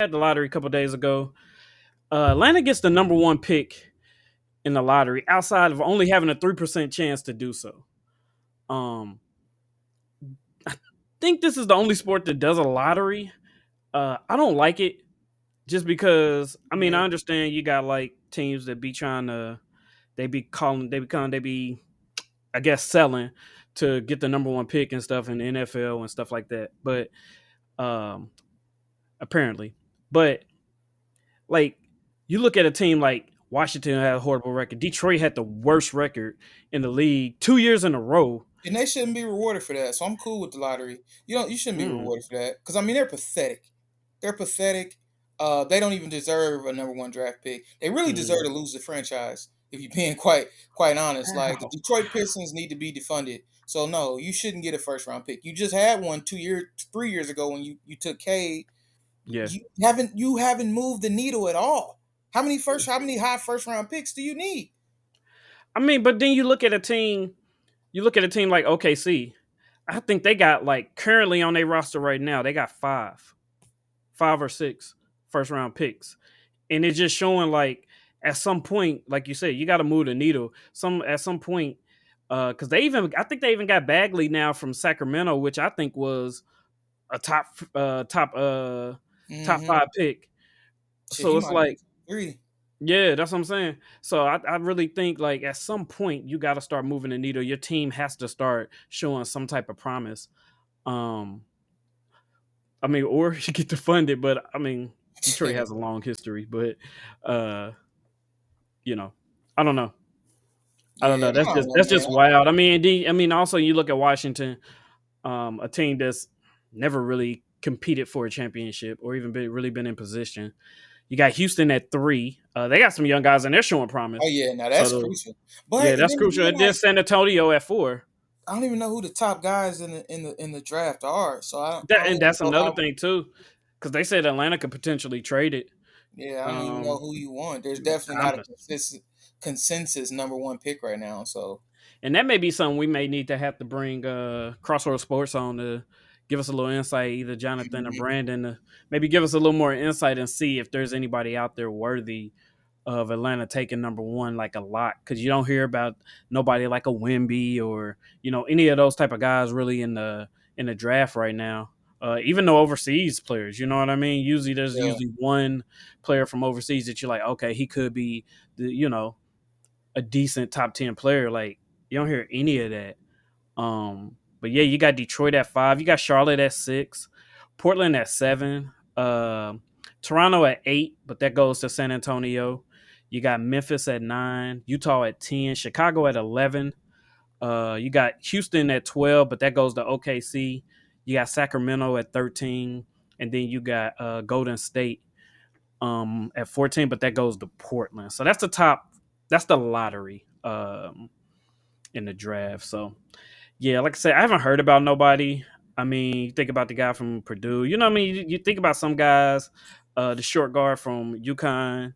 Had the lottery a couple days ago. Atlanta gets the number one pick in the lottery, outside of only having a 3% chance to do so. Um, I think this is the only sport that does a lottery. I don't like it just because. I mean, Yeah. I understand you got like teams that be trying to, they be, I guess, selling to get the number one pick and stuff in the NFL and stuff like that. But um, apparently, but like you look at a team like Washington had a horrible record. Detroit had the worst record in the league 2 years in a row. And they shouldn't be rewarded for that. So I'm cool with the lottery. You shouldn't be Mm, rewarded for that because I mean they're pathetic. They're pathetic. They don't even deserve a number one draft pick. They really deserve mm. to lose the franchise. If you're being quite honest, like the Wow. Detroit Pistons need to be defunded. So no, you shouldn't get a first round pick. You just had one 2 years, 3 years ago when you took Cade. Yeah. You haven't moved the needle at all. How many high first round picks do you need? I mean, but then you look at a team like OKC. I think they got like currently on their roster right now, they got five or six first round picks. And it's just showing like at some point, like you said, you got to move the needle. Some at some point, because I think they even got Bagley now from Sacramento, which I think was a top Mm-hmm. five pick. Shit, he So it's might be like, three. yeah, that's what I'm saying. So I really think like at some point you got to start moving the needle. Your team has to start showing some type of promise. Um, I mean, or you get to fund it, but I mean, Detroit has a long history, but uh, you know, I don't know. I don't Yeah, know. I don't know, That's man. just wild. I mean, I mean, also you look at Washington, a team that's never really competed for a championship or even really been in position. You got Houston at three. They got some young guys and they're showing Oh promise. yeah, now So that's crucial. But yeah, then that's crucial. again, And then like San Antonio at four. I don't even know who the top guys in the draft are. So I That don't and even that's know another how. thing too, because they said Atlanta could potentially trade it. Yeah, I don't even know Um, who you want. There's definitely I'm not a consensus number one pick right now. So And that may be something we may need to have to bring Crossroads Sports on to give us a little insight, either Jonathan or mhm. Brandon, to maybe give us a little more insight and see if there's anybody out there worthy of Atlanta taking number one like a lot. Because you don't hear about nobody like a Wimby or any of those type of guys really in the draft right now. Even though overseas players, you know what I mean. Usually, there's Yeah, usually one player from overseas that you're like, okay, he could be a decent top 10 player. Like you don't hear any of that. But yeah, you got Detroit at five, you got Charlotte at six, Portland at seven, Toronto at eight, but that goes to San Antonio. You got Memphis at nine, Utah at 10, Chicago at 11. You got Houston at 12, but that goes to OKC. You got Sacramento at 13, and then you got Golden State at 14, but that goes to Portland. So that's the top. That's the lottery in the draft. So yeah, like I said, I haven't heard about nobody. I mean, you think about the guy from Purdue. You know what I mean? You think about some guys, the short guard from UConn.